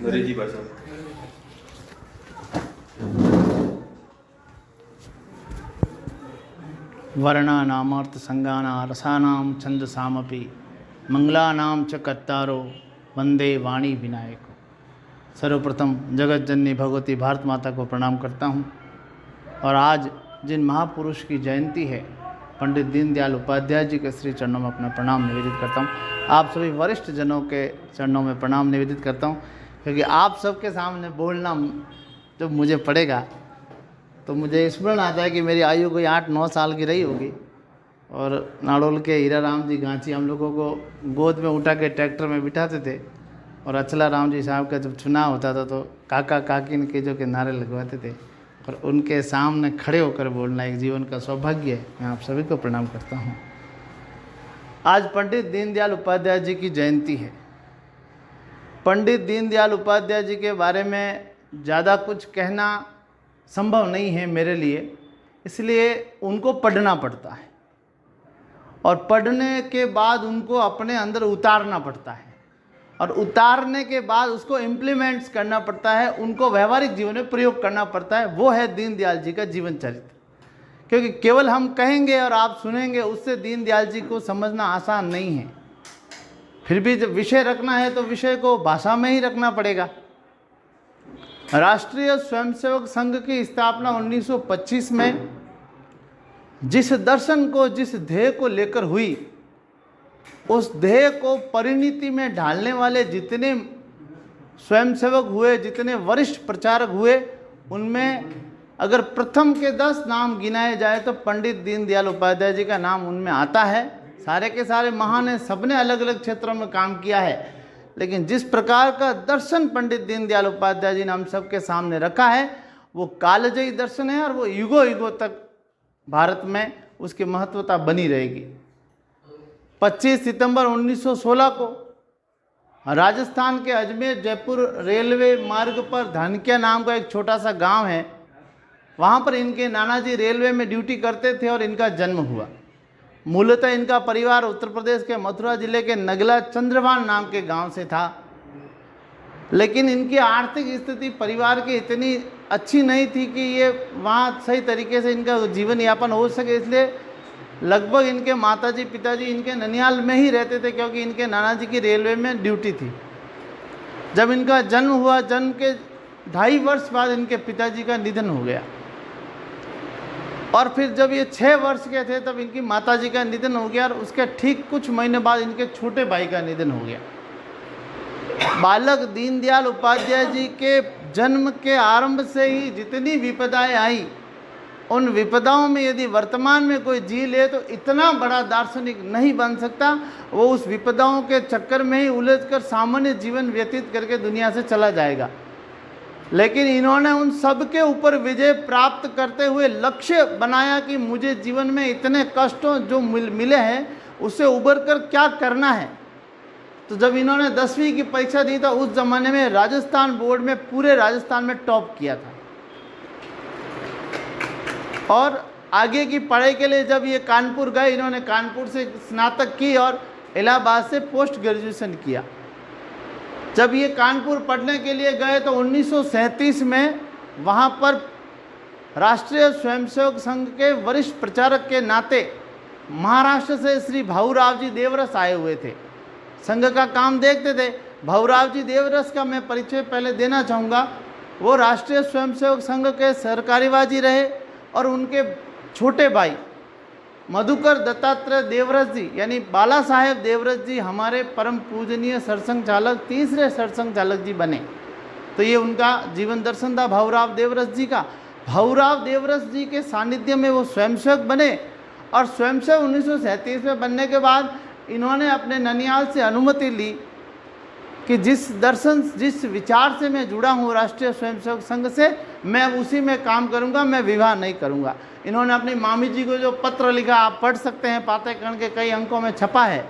अंग्रेजी भाषा। वर्णानामर्थ संज्ञाना रसानाम छंदसामपि मंगलानाम च कर्तारो वंदे वाणी विनायको। सर्वप्रथम जगत जननी भगवती भारत माता को प्रणाम करता हूँ। और आज जिन महापुरुष की जयंती है, पंडित दीनदयाल उपाध्याय जी के श्री चरणों में अपना प्रणाम निवेदित करता हूँ। आप सभी वरिष्ठ जनों के चरणों में प्रणाम निवेदित करता हूँ, क्योंकि आप सबके सामने बोलना जब मुझे पड़ेगा तो मुझे स्मरण आता है कि मेरी आयु कोई 8-9 साल की रही होगी। और नाड़ोल के हीरा राम जी गांची हम लोगों को गोद में उठा के ट्रैक्टर में बिठाते थे, और अचला राम जी साहब का जब चुनाव होता था तो काका काकी के जो के नारे लगवाते थे, और उनके सामने खड़े होकर बोलना एक जीवन का सौभाग्य है। मैं आप सभी को प्रणाम करता हूँ। आज पंडित दीनदयाल उपाध्याय जी की जयंती है। पंडित दीनदयाल उपाध्याय जी के बारे में ज़्यादा कुछ कहना संभव नहीं है मेरे लिए, इसलिए उनको पढ़ना पड़ता है, और पढ़ने के बाद उनको अपने अंदर उतारना पड़ता है, और उतारने के बाद उसको इम्प्लीमेंट्स करना पड़ता है, उनको व्यवहारिक जीवन में प्रयोग करना पड़ता है। वो है दीनदयाल जी का जीवन चरित्र। क्योंकि केवल हम कहेंगे और आप सुनेंगे, उससे दीनदयाल जी को समझना आसान नहीं है। फिर भी जब विषय रखना है तो विषय को भाषा में ही रखना पड़ेगा। राष्ट्रीय स्वयंसेवक संघ की स्थापना 1925 में जिस दर्शन को, जिस ध्येय को लेकर हुई, उस ध्येय को परिणति में ढालने वाले जितने स्वयंसेवक हुए, जितने वरिष्ठ प्रचारक हुए, उनमें अगर प्रथम के 10 नाम गिनाए जाए तो पंडित दीनदयाल उपाध्याय जी का नाम उनमें आता है। सारे के सारे महान हैं, सबने अलग अलग क्षेत्रों में काम किया है, लेकिन जिस प्रकार का दर्शन पंडित दीनदयाल उपाध्याय जी ने हम सबके सामने रखा है, वो कालजयी दर्शन है, और वो युगों युगों तक भारत में उसकी महत्वता बनी रहेगी। 25 सितंबर 1916 को राजस्थान के अजमेर जयपुर रेलवे मार्ग पर धनकिया नाम का एक छोटा सा गांव है, वहाँ पर इनके नाना जी रेलवे में ड्यूटी करते थे और इनका जन्म हुआ। मूलतः इनका परिवार उत्तर प्रदेश के मथुरा जिले के नगला चंद्रभान नाम के गांव से था, लेकिन इनकी आर्थिक स्थिति परिवार की इतनी अच्छी नहीं थी कि ये वहाँ सही तरीके से इनका जीवन यापन हो सके। इसलिए लगभग इनके माताजी पिताजी इनके ननिहाल में ही रहते थे, क्योंकि इनके नाना जी की रेलवे में ड्यूटी थी। जब इनका जन्म हुआ, जन्म के 2.5 वर्ष बाद इनके पिताजी का निधन हो गया, और फिर जब ये 6 वर्ष के थे तब इनकी माताजी का निधन हो गया, और उसके ठीक कुछ महीने बाद इनके छोटे भाई का निधन हो गया। बालक दीनदयाल उपाध्याय जी के जन्म के आरंभ से ही जितनी विपदाएं आई, उन विपदाओं में यदि वर्तमान में कोई जी ले तो इतना बड़ा दार्शनिक नहीं बन सकता। वो उस विपदाओं के चक्कर में ही उलझकर सामान्य जीवन व्यतीत करके दुनिया से चला जाएगा। लेकिन इन्होंने उन सब के ऊपर विजय प्राप्त करते हुए लक्ष्य बनाया कि मुझे जीवन में इतने कष्टों जो मिले हैं उससे उबर कर क्या करना है। तो जब इन्होंने 10वीं की परीक्षा दी था, उस ज़माने में राजस्थान बोर्ड में पूरे राजस्थान में टॉप किया था, और आगे की पढ़ाई के लिए जब ये कानपुर गए, इन्होंने कानपुर से स्नातक की और इलाहाबाद से पोस्ट ग्रेजुएशन किया। जब ये कानपुर पढ़ने के लिए गए तो 1937 में वहाँ पर राष्ट्रीय स्वयंसेवक संघ के वरिष्ठ प्रचारक के नाते महाराष्ट्र से श्री भाऊराव जी देवरस आए हुए थे। संघ का काम देखते थे। भाऊराव जी देवरस का मैं परिचय पहले देना चाहूँगा। वो राष्ट्रीय स्वयंसेवक संघ के सरकारीबाजी रहे, और उनके छोटे भाई मधुकर दत्तात्रेय देवरस जी यानी बाला साहेब देवरस जी हमारे परम पूजनीय सरसंघ चालक, तीसरे सरसंघ चालक जी बने। तो ये उनका जीवन दर्शन था भाऊराव देवरस जी का। भाऊराव देवरस जी के सानिध्य में वो स्वयंसेवक बने, और स्वयंसेवक 1937 में बनने के बाद इन्होंने अपने ननिहाल से अनुमति ली कि जिस दर्शन, जिस विचार से मैं जुड़ा हूँ राष्ट्रीय स्वयंसेवक संघ से, मैं उसी में काम करूँगा, मैं विवाह नहीं करूँगा। इन्होंने अपनी मामी जी को जो पत्र लिखा, आप पढ़ सकते हैं, पातेकरण के कई अंकों में छपा है।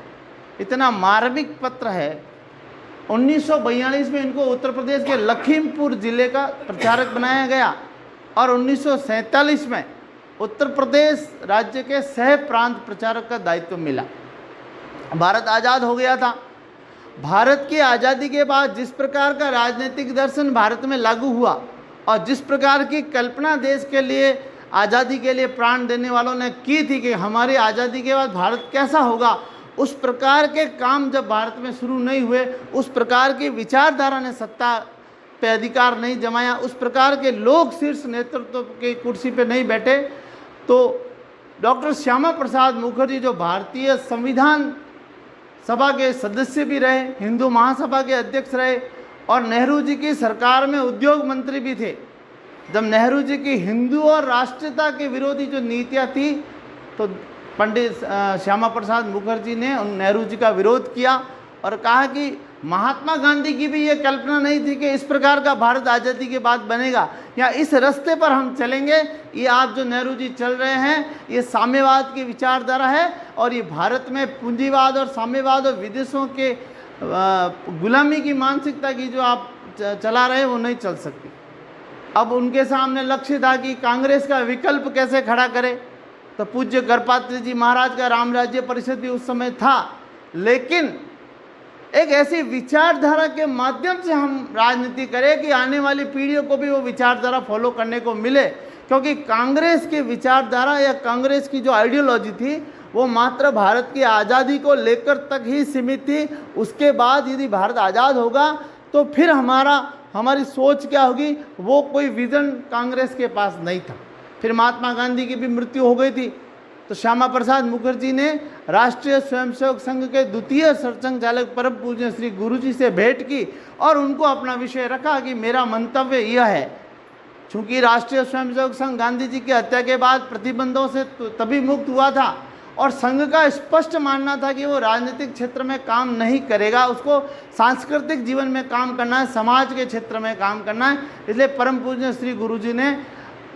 इतना मार्मिक पत्र है। 1942 में इनको उत्तर प्रदेश के लखीमपुर जिले का प्रचारक बनाया गया, और 1947 में उत्तर प्रदेश राज्य के सह प्रांत प्रचारक का दायित्व मिला। भारत आज़ाद हो गया था, भारत की आज़ादी के बाद जिस प्रकार का राजनीतिक दर्शन भारत में लागू हुआ और जिस प्रकार की कल्पना देश के लिए, आज़ादी के लिए प्राण देने वालों ने की थी कि हमारी आज़ादी के बाद भारत कैसा होगा, उस प्रकार के काम जब भारत में शुरू नहीं हुए, उस प्रकार की विचारधारा ने सत्ता पे अधिकार नहीं जमाया, उस प्रकार के लोग शीर्ष नेतृत्व की कुर्सी पे नहीं बैठे, तो डॉक्टर श्यामा प्रसाद मुखर्जी जो भारतीय संविधान सभा के सदस्य भी रहे, हिंदू महासभा के अध्यक्ष रहे और नेहरू जी की सरकार में उद्योग मंत्री भी थे। जब नेहरू जी की हिंदू और राष्ट्रीयता के विरोधी जो नीतियाँ थी, तो पंडित श्यामा प्रसाद मुखर्जी ने उन नेहरू जी का विरोध किया और कहा कि महात्मा गांधी की भी ये कल्पना नहीं थी कि इस प्रकार का भारत आज़ादी के बाद बनेगा या इस रास्ते पर हम चलेंगे। ये आप जो नेहरू जी चल रहे हैं, ये साम्यवाद की विचारधारा है और ये भारत में पूंजीवाद और साम्यवाद और विदेशों के गुलामी की मानसिकता की जो आप चला रहे हैं वो नहीं चल सकती। अब उनके सामने लक्ष्य था कि कांग्रेस का विकल्प कैसे खड़ा करें, तो पूज्य गणपति जी महाराज का राम राज्य परिषद भी उस समय था, लेकिन एक ऐसी विचारधारा के माध्यम से हम राजनीति करें कि आने वाली पीढ़ियों को भी वो विचारधारा फॉलो करने को मिले, क्योंकि कांग्रेस की विचारधारा या कांग्रेस की जो आइडियोलॉजी थी वो मात्र भारत की आज़ादी को लेकर तक ही सीमित थी। उसके बाद यदि भारत आज़ाद होगा तो फिर हमारी सोच क्या होगी, वो कोई विजन कांग्रेस के पास नहीं था। फिर महात्मा गांधी की भी मृत्यु हो गई थी, तो श्यामा प्रसाद मुखर्जी ने राष्ट्रीय स्वयंसेवक संघ के द्वितीय सरसंघचालक परम पूज्य श्री गुरुजी से भेंट की और उनको अपना विषय रखा कि मेरा मंतव्य यह है, चूँकि राष्ट्रीय स्वयंसेवक संघ गांधी जी की हत्या के बाद प्रतिबंधों से तभी मुक्त हुआ था और संघ का स्पष्ट मानना था कि वो राजनीतिक क्षेत्र में काम नहीं करेगा, उसको सांस्कृतिक जीवन में काम करना है, समाज के क्षेत्र में काम करना है। इसलिए परम पूज्य श्री गुरुजी ने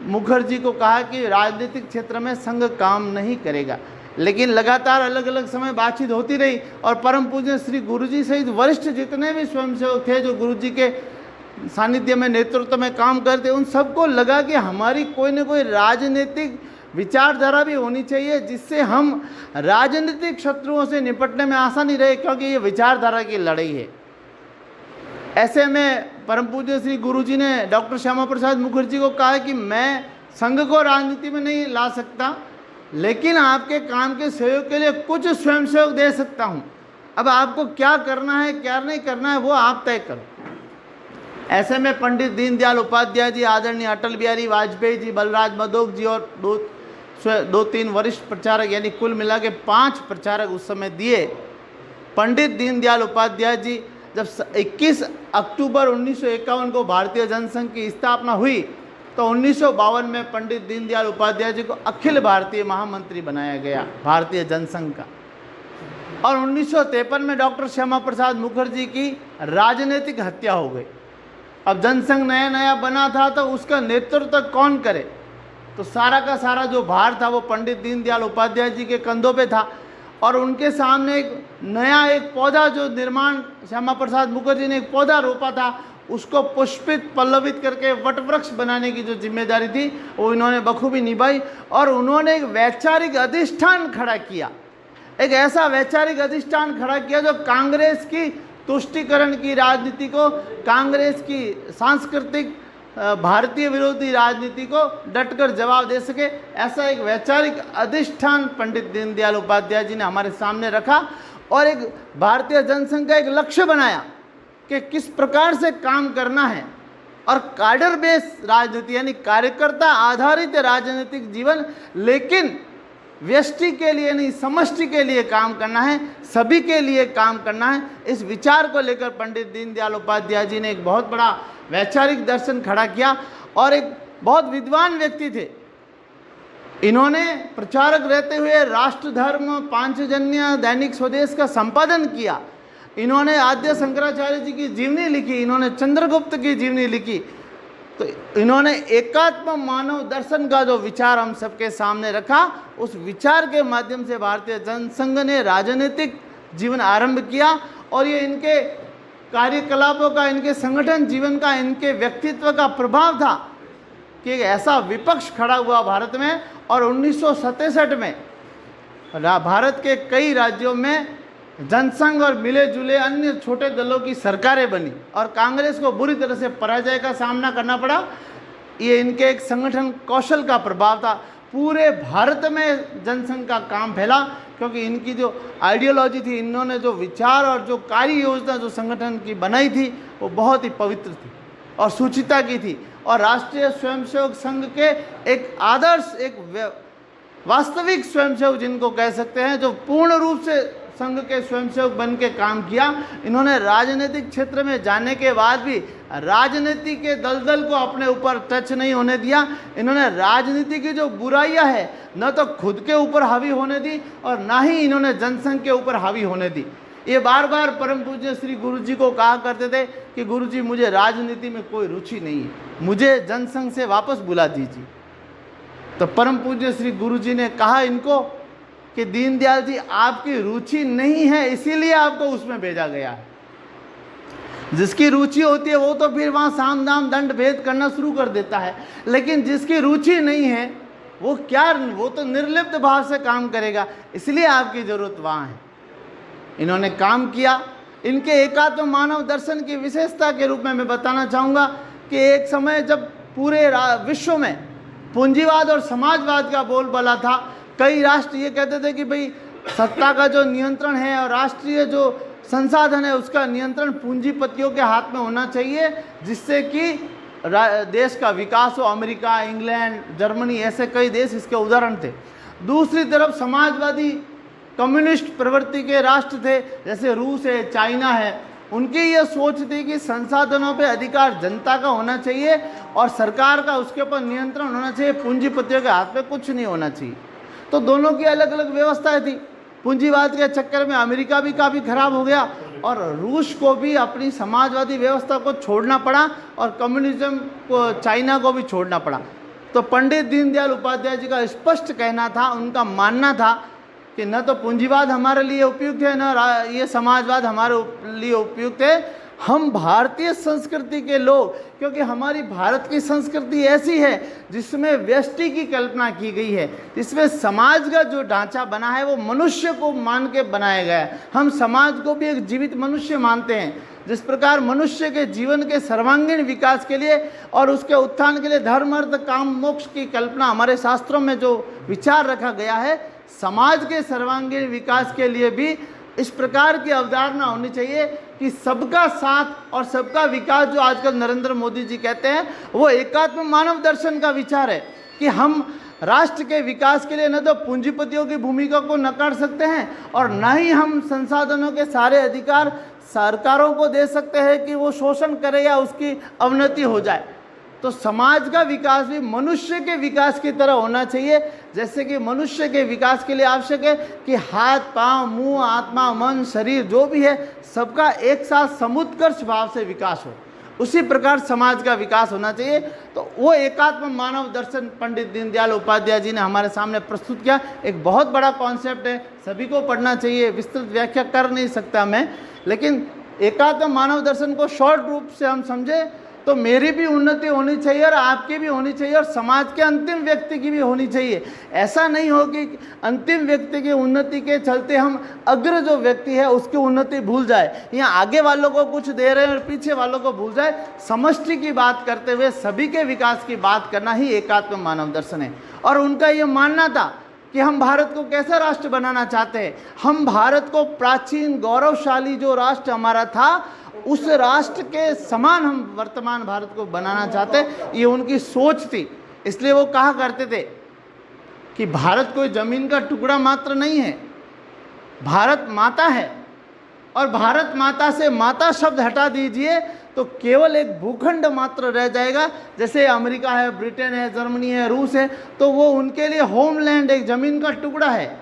मुखर्जी को कहा कि राजनीतिक क्षेत्र में संघ काम नहीं करेगा। लेकिन लगातार अलग अलग समय बातचीत होती रही और परम पूज्य श्री गुरुजी सहित वरिष्ठ जितने भी स्वयंसेवक थे जो गुरुजी के सानिध्य में नेतृत्व में काम करते, उन सबको लगा कि हमारी कोई न कोई राजनीतिक विचारधारा भी होनी चाहिए जिससे हम राजनीतिक शत्रुओं से निपटने में आसानी रहे, क्योंकि ये विचारधारा की लड़ाई है। ऐसे में परम पूज्य श्री गुरुजी ने डॉक्टर श्यामा प्रसाद मुखर्जी को कहा कि मैं संघ को राजनीति में नहीं ला सकता, लेकिन आपके काम के सहयोग के लिए कुछ स्वयंसेवक दे सकता हूँ। अब आपको क्या करना है क्या नहीं करना है वो आप तय करो। ऐसे में पंडित दीनदयाल उपाध्याय जी, आदरणीय अटल बिहारी वाजपेयी जी, बलराज मधोक जी और दो तीन वरिष्ठ प्रचारक, यानी कुल मिला के 5 प्रचारक उस समय दिए। पंडित दीनदयाल उपाध्याय जी जब 21 अक्टूबर 1951 को भारतीय जनसंघ की स्थापना हुई तो 1952 में पंडित दीनदयाल उपाध्याय जी को अखिल भारतीय महामंत्री बनाया गया भारतीय जनसंघ का, और 1953 में डॉक्टर श्यामा प्रसाद मुखर्जी की राजनीतिक हत्या हो गई। अब जनसंघ नया नया बना था तो उसका नेतृत्व कौन करे, तो सारा का सारा जो भार था वो पंडित दीनदयाल उपाध्याय जी के कंधों पे था और उनके सामने एक पौधा जो निर्माण श्यामा प्रसाद मुखर्जी ने एक पौधा रोपा था, उसको पुष्पित पल्लवित करके वटवृक्ष बनाने की जो जिम्मेदारी थी वो इन्होंने बखूबी निभाई और उन्होंने एक वैचारिक अधिष्ठान खड़ा किया, एक ऐसा वैचारिक अधिष्ठान खड़ा किया जो कांग्रेस की तुष्टीकरण की राजनीति को, कांग्रेस की सांस्कृतिक भारतीय विरोधी राजनीति को डटकर जवाब दे सके। ऐसा एक वैचारिक अधिष्ठान पंडित दीनदयाल उपाध्याय जी ने हमारे सामने रखा और एक भारतीय जनसंघ का एक लक्ष्य बनाया कि किस प्रकार से काम करना है और कार्डर बेस राजनीति यानी कार्यकर्ता आधारित राजनीतिक जीवन, लेकिन व्यष्टि के लिए नहीं समष्टि के लिए काम करना है, सभी के लिए काम करना है। इस विचार को लेकर पंडित दीनदयाल उपाध्याय जी ने एक बहुत बड़ा वैचारिक दर्शन खड़ा किया और एक बहुत विद्वान व्यक्ति थे। इन्होंने प्रचारक रहते हुए राष्ट्र धर्म, पांचजन्य, दैनिक स्वदेश का संपादन किया। इन्होंने आद्य शंकराचार्य जी की जीवनी लिखी, इन्होंने चंद्रगुप्त की जीवनी लिखी। तो इन्होंने एकात्म मानव दर्शन का जो विचार हम सबके सामने रखा, उस विचार के माध्यम से भारतीय जनसंघ ने राजनीतिक जीवन आरंभ किया और ये इनके कार्यकलापों का, इनके संगठन जीवन का, इनके व्यक्तित्व का प्रभाव था कि एक ऐसा विपक्ष खड़ा हुआ भारत में। और 1967 में भारत के कई राज्यों में जनसंघ और मिले जुले अन्य छोटे दलों की सरकारें बनी और कांग्रेस को बुरी तरह से पराजय का सामना करना पड़ा। ये इनके एक संगठन कौशल का प्रभाव था। पूरे भारत में जनसंघ का काम फैला क्योंकि इनकी जो आइडियोलॉजी थी, इन्होंने जो विचार और जो कार्य योजना जो संगठन की बनाई थी वो बहुत ही पवित्र थी और सुचिता की थी और राष्ट्रीय स्वयंसेवक संघ के एक आदर्श, एक वास्तविक स्वयंसेवक जिनको कह सकते हैं, जो पूर्ण रूप से संघ के स्वयंसेवक बन के काम किया। इन्होंने राजनीतिक क्षेत्र में जाने के बाद भी राजनीति के दलदल को अपने ऊपर टच नहीं होने दिया। इन्होंने राजनीति की जो बुराइयां है न तो खुद के ऊपर हावी होने दी और ना ही इन्होंने जनसंघ के ऊपर हावी होने दी। ये बार बार परम पूज्य श्री गुरु जी को कहा करते थे कि गुरु जी मुझे राजनीति में कोई रुचि नहीं है, मुझे जनसंघ से वापस बुला दीजिए। तो परम पूज्य श्री गुरु जी ने कहा इनको कि दीनदयाल जी आपकी रुचि नहीं है, इसीलिए आपको उसमें भेजा गया है। जिसकी रुचि होती है वो तो फिर वहाँ साम दाम दंड भेद करना शुरू कर देता है, लेकिन जिसकी रुचि नहीं है वो क्या, वो तो निर्लिप्त भाव से काम करेगा। इसलिए आपकी जरूरत वहाँ है। इन्होंने काम किया। इनके एकात्म मानव दर्शन की विशेषता के रूप में मैं बताना चाहूँगा कि एक समय जब पूरे विश्व में पूंजीवाद और समाजवाद का बोलबाला था, कई राष्ट्र ये कहते थे कि भाई सत्ता का जो नियंत्रण है और राष्ट्रीय जो संसाधन है उसका नियंत्रण पूंजीपतियों के हाथ में होना चाहिए, जिससे कि देश का विकास हो। अमेरिका, इंग्लैंड, जर्मनी ऐसे कई देश इसके उदाहरण थे। दूसरी तरफ समाजवादी कम्युनिस्ट प्रवृत्ति के राष्ट्र थे, जैसे रूस है, चाइना है। उनकी ये सोच थी कि संसाधनों पे अधिकार जनता का होना चाहिए और सरकार का उसके ऊपर नियंत्रण होना चाहिए, पूंजीपतियों के हाथ में कुछ नहीं होना चाहिए। तो दोनों की अलग अलग व्यवस्थाएं थी। पूंजीवाद के चक्कर में अमेरिका भी काफ़ी खराब हो गया और रूस को भी अपनी समाजवादी व्यवस्था को छोड़ना पड़ा और कम्युनिज्म को, चाइना को भी छोड़ना पड़ा। तो पंडित दीनदयाल उपाध्याय जी का स्पष्ट कहना था, उनका मानना था कि न तो पूंजीवाद हमारे लिए उपयुक्त है, न ये समाजवाद हमारे लिए उपयुक्त है। हम भारतीय संस्कृति के लोग, क्योंकि हमारी भारत की संस्कृति ऐसी है जिसमें व्यष्टि की कल्पना की गई है, जिसमें समाज का जो ढांचा बना है वो मनुष्य को मान के बनाया गया है। हम समाज को भी एक जीवित मनुष्य मानते हैं। जिस प्रकार मनुष्य के जीवन के सर्वांगीण विकास के लिए और उसके उत्थान के लिए धर्म, अर्थ, काम, मोक्ष की कल्पना हमारे शास्त्रों में जो विचार रखा गया है, समाज के सर्वांगीण विकास के लिए भी इस प्रकार की अवधारणा होनी चाहिए कि सबका साथ और सबका विकास, जो आजकल नरेंद्र मोदी जी कहते हैं, वो एकात्म मानव दर्शन का विचार है कि हम राष्ट्र के विकास के लिए न तो पूंजीपतियों की भूमिका को नकार सकते हैं और न ही हम संसाधनों के सारे अधिकार सरकारों को दे सकते हैं कि वो शोषण करे या उसकी अवनति हो जाए। तो समाज का विकास भी मनुष्य के विकास की तरह होना चाहिए। जैसे कि मनुष्य के विकास के लिए आवश्यक है कि हाथ, पांव, मुंह, आत्मा, मन, शरीर जो भी है सबका एक साथ समुत्कर्ष भाव से विकास हो, उसी प्रकार समाज का विकास होना चाहिए। तो वो एकात्म मानव दर्शन पंडित दीनदयाल उपाध्याय जी ने हमारे सामने प्रस्तुत किया। एक बहुत बड़ा कॉन्सेप्ट है, सभी को पढ़ना चाहिए, विस्तृत व्याख्या कर नहीं सकता मैं, लेकिन एकात्म मानव दर्शन को शॉर्ट रूप से हम समझे तो मेरी भी उन्नति होनी चाहिए और आपकी भी होनी चाहिए और समाज के अंतिम व्यक्ति की भी होनी चाहिए। ऐसा नहीं हो कि अंतिम व्यक्ति की उन्नति के चलते हम अग्र जो व्यक्ति है उसकी उन्नति भूल जाए, या आगे वालों को कुछ दे रहे हैं और पीछे वालों को भूल जाए। समष्टि की बात करते हुए सभी के विकास की बात करना ही एकात्म मानव दर्शन है। और उनका ये मानना था कि हम भारत को कैसा राष्ट्र बनाना चाहते हैं। हम भारत को प्राचीन गौरवशाली जो राष्ट्र हमारा था उस राष्ट्र के समान हम वर्तमान भारत को बनाना चाहते हैं, ये उनकी सोच थी। इसलिए वो कहा करते थे कि भारत कोई जमीन का टुकड़ा मात्र नहीं है, भारत माता है और भारत माता से माता शब्द हटा दीजिए तो केवल एक भूखंड मात्र रह जाएगा। जैसे अमेरिका है, ब्रिटेन है, जर्मनी है, रूस है, तो वो उनके लिए होमलैंड एक ज़मीन का टुकड़ा है,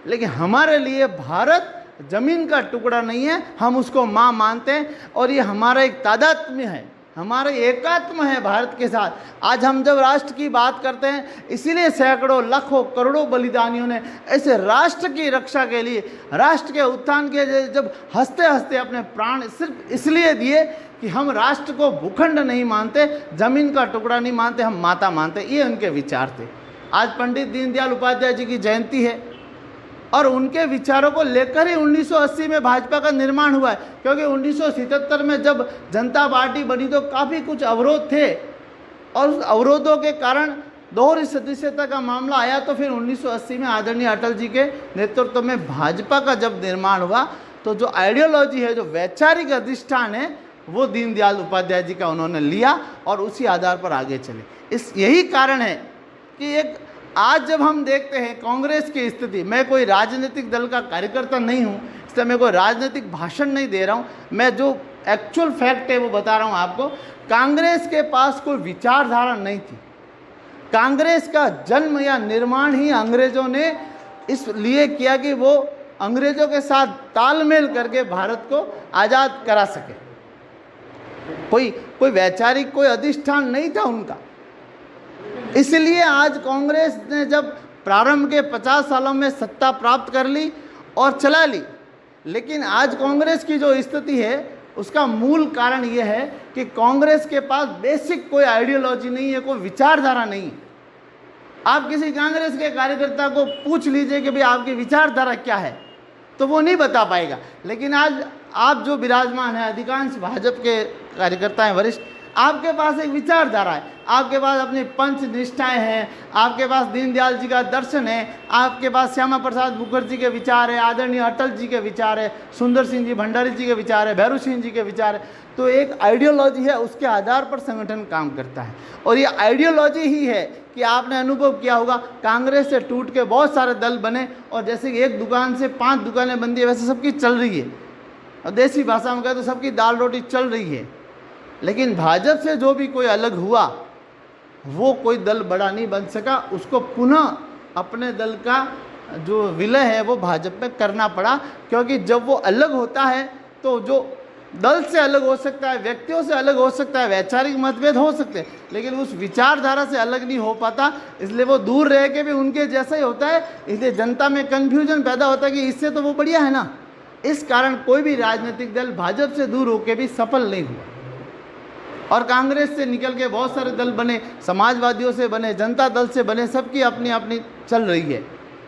लेकिन हमारे लिए भारत ज़मीन का टुकड़ा नहीं है, हम उसको माँ मानते हैं और ये हमारा एक तादात्म्य है, हमारा एकात्म है भारत के साथ। आज हम जब राष्ट्र की बात करते हैं, इसीलिए सैकड़ों, लाखों, करोड़ों बलिदानियों ने ऐसे राष्ट्र की रक्षा के लिए, राष्ट्र के उत्थान के लिए जब हंसते हंसते अपने प्राण सिर्फ इसलिए दिए कि हम राष्ट्र को भूखंड नहीं मानते, ज़मीन का टुकड़ा नहीं मानते, हम माता मानते। ये उनके विचार थे। आज पंडित दीनदयाल उपाध्याय जी की जयंती है और उनके विचारों को लेकर ही 1980 में भाजपा का निर्माण हुआ है। क्योंकि 1977 में जब जनता पार्टी बनी तो काफ़ी कुछ अवरोध थे और उस अवरोधों के कारण दोहरी सदस्यता का मामला आया। तो फिर 1980 में आदरणीय अटल जी के नेतृत्व में भाजपा का जब निर्माण हुआ तो जो आइडियोलॉजी है, जो वैचारिक अधिष्ठान है, वो दीनदयाल उपाध्याय जी का उन्होंने लिया और उसी आधार पर आगे चले। यही कारण है कि एक आज जब हम देखते हैं कांग्रेस की स्थिति, मैं कोई राजनीतिक दल का कार्यकर्ता नहीं हूँ, इसलिए मैं कोई राजनीतिक भाषण नहीं दे रहा हूँ, मैं जो एक्चुअल फैक्ट है वो बता रहा हूँ आपको। कांग्रेस के पास कोई विचारधारा नहीं थी। कांग्रेस का जन्म या निर्माण ही अंग्रेजों ने इसलिए किया कि वो अंग्रेजों के साथ तालमेल करके भारत को आज़ाद करा सके। कोई वैचारिक कोई अधिष्ठान नहीं था उनका। इसलिए आज कांग्रेस ने जब प्रारंभ के 50 सालों में सत्ता प्राप्त कर ली और चला ली, लेकिन आज कांग्रेस की जो स्थिति है उसका मूल कारण यह है कि कांग्रेस के पास बेसिक कोई आइडियोलॉजी नहीं है, कोई विचारधारा नहीं है। आप किसी कांग्रेस के कार्यकर्ता को पूछ लीजिए कि भाई आपकी विचारधारा क्या है, तो वो नहीं बता पाएगा। लेकिन आज आप जो विराजमान हैं, अधिकांश भाजपा के कार्यकर्ता हैं वरिष्ठ, आपके पास एक विचारधारा है, आपके पास अपनी पंच निष्ठाएं हैं, आपके पास दीनदयाल जी का दर्शन है, आपके पास श्यामा प्रसाद मुखर्जी के विचार है, आदरणीय अटल जी के विचार है, सुंदर सिंह जी भंडारी जी के विचार है, भैरू सिंह जी के विचार है। तो एक आइडियोलॉजी है, उसके आधार पर संगठन काम करता है। और ये आइडियोलॉजी ही है कि आपने अनुभव किया होगा, कांग्रेस से टूट के बहुत सारे दल बने और जैसे कि एक दुकान से 5 दुकानें बनती है, वैसे सबकी चल रही है। और देसी भाषा में कहें तो सबकी दाल रोटी चल रही है। लेकिन भाजपा से जो भी कोई अलग हुआ वो कोई दल बड़ा नहीं बन सका, उसको पुनः अपने दल का जो विलय है वो भाजपा में करना पड़ा। क्योंकि जब वो अलग होता है तो जो दल से अलग हो सकता है, व्यक्तियों से अलग हो सकता है, वैचारिक मतभेद हो सकते हैं, लेकिन उस विचारधारा से अलग नहीं हो पाता। इसलिए वो दूर रह के भी उनके जैसा ही होता है। इसलिए जनता में कन्फ्यूजन पैदा होता है कि इससे तो वो बढ़िया है ना। इस कारण कोई भी राजनीतिक दल भाजपा से दूर होकर भी सफल नहीं हुआ। और कांग्रेस से निकल के बहुत सारे दल बने, समाजवादियों से बने, जनता दल से बने, सबकी अपनी अपनी चल रही है।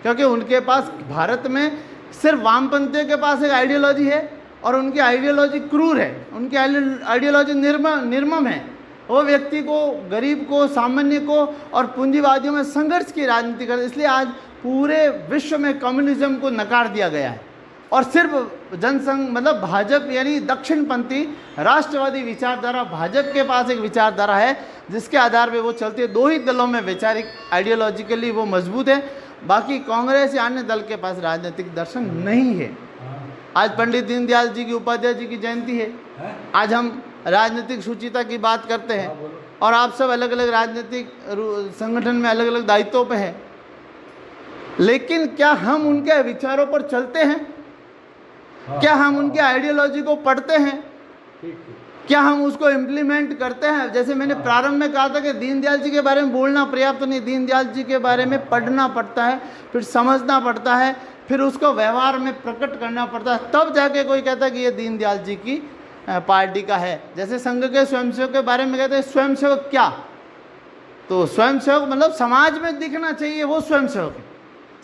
क्योंकि उनके पास भारत में सिर्फ वामपंथियों के पास एक आइडियोलॉजी है और उनकी आइडियोलॉजी क्रूर है, उनकी आइडियोलॉजी निर्मम है। वो व्यक्ति को, गरीब को, सामान्य को और पूंजीवादियों में संघर्ष की राजनीति करते। इसलिए आज पूरे विश्व में कम्युनिज्म को नकार दिया गया है और सिर्फ जनसंघ मतलब भाजपा यानी दक्षिणपंथी राष्ट्रवादी विचारधारा, भाजपा के पास एक विचारधारा है जिसके आधार पे वो चलती है। 2 ही दलों में वैचारिक आइडियोलॉजिकली वो मजबूत है, बाकी कांग्रेस या अन्य दल के पास राजनीतिक दर्शन नहीं है। आज पंडित दीनदयाल जी की, उपाध्याय जी की जयंती है। आज हम राजनीतिक शुचिता की बात करते हैं और आप सब अलग अलग राजनीतिक संगठन में अलग अलग दायित्वों पे हैं, लेकिन क्या हम उनके विचारों पर चलते हैं? क्या हम उनके आइडियोलॉजी को पढ़ते हैं? क्या हम उसको इम्प्लीमेंट करते हैं? जैसे मैंने प्रारंभ में कहा था कि दीनदयाल जी के बारे में बोलना पर्याप्त नहीं, दीनदयाल जी के बारे में पढ़ना पड़ता है, फिर समझना पड़ता है, फिर उसको व्यवहार में प्रकट करना पड़ता है, तब जाके कोई कहता है कि ये दीनदयाल जी की पार्टी का है। जैसे संघ के स्वयंसेवक के बारे में कहते हैं स्वयंसेवक क्या, तो स्वयंसेवक मतलब समाज में दिखना चाहिए, वो स्वयंसेवक है।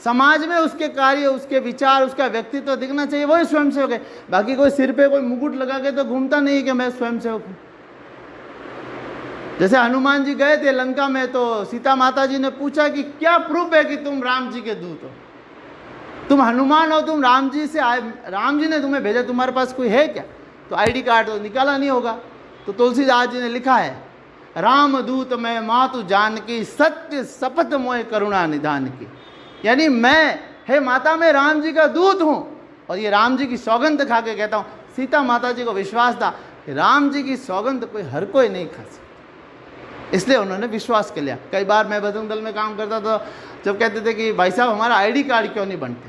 समाज में उसके कार्य, उसके विचार, उसका व्यक्तित्व दिखना चाहिए, वही स्वयंसेवक है। बाकी कोई सिर पे कोई मुकुट लगा के तो घूमता नहीं कि मैं स्वयंसेवक हूँ। जैसे हनुमान जी गए थे लंका में तो सीता माता जी ने पूछा कि क्या प्रूफ है कि तुम राम जी के दूत हो, तुम हनुमान हो, तुम राम जी से आए, राम जी ने तुम्हें भेजा, तुम्हारे पास कोई है क्या? तो आईडी कार्ड तो निकाला नहीं होगा। तो तुलसीदास जी ने लिखा है, राम दूत मैं मातु जानकी, सत्य शपथ मोय करुणा निधान की। यानी मैं, हे माता, मैं राम जी का दूत हूँ और ये राम जी की सौगंध खा के कहता हूँ। सीता माता जी को विश्वास था कि राम जी की सौगंध हर कोई नहीं खा सकता, इसलिए उन्होंने विश्वास कर लिया। कई बार मैं बजरंग दल में काम करता था, जब कहते थे कि भाई साहब हमारा आईडी कार्ड क्यों नहीं बनते,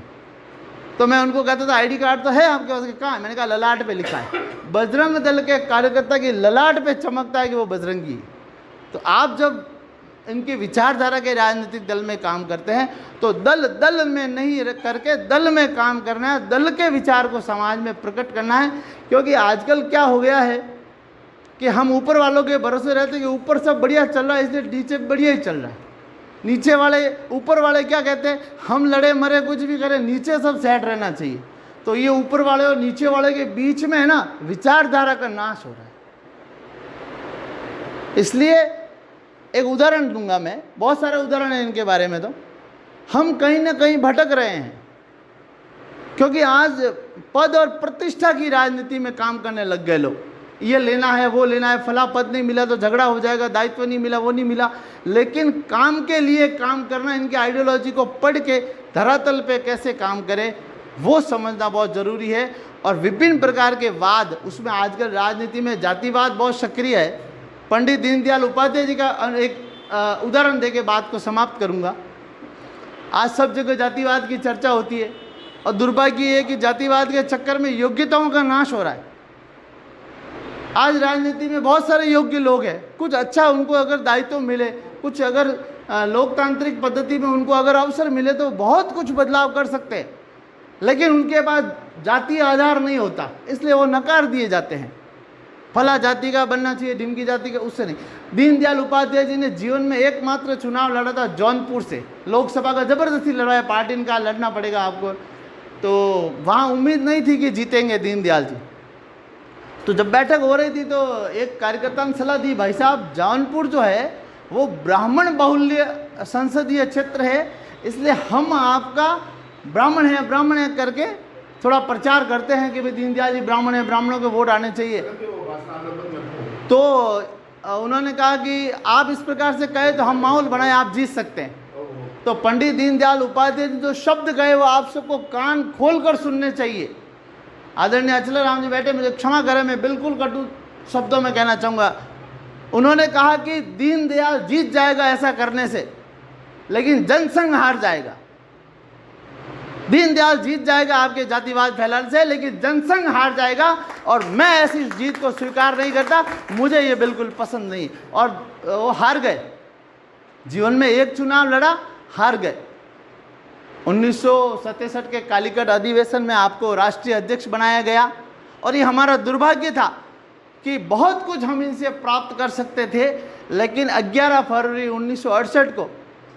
तो मैं उनको कहता था आईडी कार्ड तो है आपके पास, कहाँ है? मैंने कहा ललाट पे लिखा है। बजरंग दल के कार्यकर्ता की ललाट पे चमकता है कि वो बजरंगी। तो आप जब इनकी विचारधारा के राजनीतिक दल में काम करते हैं तो दल में नहीं करके दल में काम करना है, दल के विचार को समाज में प्रकट करना है। क्योंकि आजकल क्या हो गया है कि हम ऊपर वालों के भरोसे रहते हैं कि ऊपर सब बढ़िया चल रहा है इसलिए नीचे बढ़िया ही चल रहा है। नीचे वाले, ऊपर वाले क्या कहते हैं, हम लड़े मरे कुछ भी करें, नीचे सब सेट रहना चाहिए। तो ये ऊपर वाले और नीचे वाले के बीच में है ना, विचारधारा का नाश हो रहा है। इसलिए एक उदाहरण दूंगा मैं, बहुत सारे उदाहरण हैं इनके बारे में। तो हम कहीं ना कहीं भटक रहे हैं, क्योंकि आज पद और प्रतिष्ठा की राजनीति में काम करने लग गए लोग। ये लेना है, वो लेना है, फला पद नहीं मिला तो झगड़ा हो जाएगा, दायित्व नहीं मिला, वो नहीं मिला। लेकिन काम के लिए काम करना, इनके आइडियोलॉजी को पढ़ के धरातल पे कैसे काम करें वो समझना बहुत ज़रूरी है। और विभिन्न प्रकार के वाद, उसमें आजकल राजनीति में जातिवाद बहुत सक्रिय है। पंडित दीनदयाल उपाध्याय जी का एक उदाहरण देके बात को समाप्त करूंगा। आज सब जगह जातिवाद की चर्चा होती है, और दुर्भाग्य ये है कि जातिवाद के चक्कर में योग्यताओं का नाश हो रहा है। आज राजनीति में बहुत सारे योग्य लोग हैं, कुछ अच्छा उनको अगर दायित्व मिले, कुछ अगर लोकतांत्रिक पद्धति में उनको अगर अवसर मिले तो बहुत कुछ बदलाव कर सकते हैं, लेकिन उनके पास जातीय आधार नहीं होता, इसलिए वो नकार दिए जाते हैं। फला जाति का बनना चाहिए, ढिमकी जाति का, उससे नहीं। दीनदयाल उपाध्याय जी ने जीवन में एकमात्र चुनाव लड़ा था जौनपुर से, लोकसभा का जबरदस्ती लड़ाया, पार्टी ने कहा लड़ना पड़ेगा आपको, तो वहाँ उम्मीद नहीं थी कि जीतेंगे दीनदयाल जी। तो जब बैठक हो रही थी तो एक कार्यकर्ता ने सलाह दी, भाई साहब जौनपुर जो है वो ब्राह्मण बाहुल्य संसदीय क्षेत्र है, इसलिए हम आपका ब्राह्मण है करके थोड़ा प्रचार करते हैं कि भाई दीनदयाल जी ब्राह्मण है, ब्राह्मणों के वोट आने चाहिए। तो उन्होंने कहा कि आप इस प्रकार से कहे तो हम माहौल बनाए, आप जीत सकते हैं। तो पंडित दीनदयाल उपाध्याय जी जो शब्द कहे वो आप सबको कान खोल कर सुनने चाहिए। आदरणीय अचलराम जी बैठे, मुझे क्षमा करें, मैं बिल्कुल कटु शब्दों में कहना चाहूँगा। उन्होंने कहा कि दीनदयाल जीत जाएगा ऐसा करने से, लेकिन जनसंघ हार जाएगा। दीनदयाल जीत जाएगा आपके जातिवाद फैलाने से, लेकिन जनसंघ हार जाएगा, और मैं ऐसी जीत को स्वीकार नहीं करता, मुझे ये बिल्कुल पसंद नहीं। और वो हार गए, जीवन में एक चुनाव लड़ा, हार गए। 1967 के कालीकट अधिवेशन में आपको राष्ट्रीय अध्यक्ष बनाया गया, और ये हमारा दुर्भाग्य था कि बहुत कुछ हम इनसे प्राप्त कर सकते थे, लेकिन 11 फरवरी 1968 को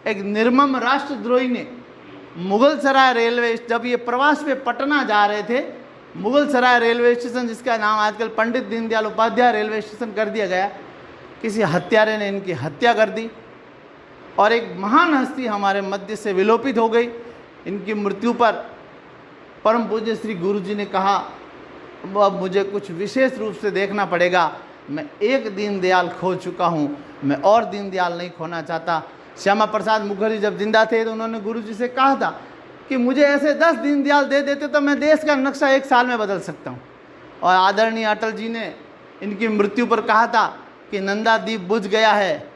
एक निर्मम राष्ट्रद्रोही ने मुगलसराय रेलवे, जब ये प्रवास पे पटना जा रहे थे, मुगलसराय रेलवे स्टेशन, जिसका नाम आजकल पंडित दीनदयाल उपाध्याय रेलवे स्टेशन कर दिया गया, किसी हत्यारे ने इनकी हत्या कर दी, और एक महान हस्ती हमारे मध्य से विलोपित हो गई। इनकी मृत्यु पर परम पूज्य श्री गुरु जी ने कहा, अब मुझे कुछ विशेष रूप से देखना पड़ेगा, मैं एक दीनदयाल खो चुका हूँ, मैं और दीनदयाल नहीं खोना चाहता। श्यामा प्रसाद मुखर्जी जब जिंदा थे तो उन्होंने गुरु जी से कहा था कि मुझे ऐसे 10 दीनदयाल दे देते तो मैं देश का नक्शा 1 साल में बदल सकता हूँ। और आदरणीय अटल जी ने इनकी मृत्यु पर कहा था कि नंदा दीप बुझ गया है,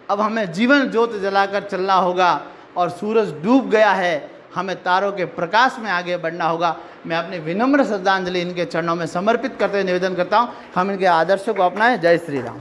अब हमें जीवन ज्योत जलाकर चलना होगा, और सूरज डूब गया है, हमें तारों के प्रकाश में आगे बढ़ना होगा। मैं अपनी विनम्र श्रद्धांजलि इनके चरणों में समर्पित करते हुए निवेदन करता हूँ, हम इनके आदर्शों को अपनाएं। जय श्री राम।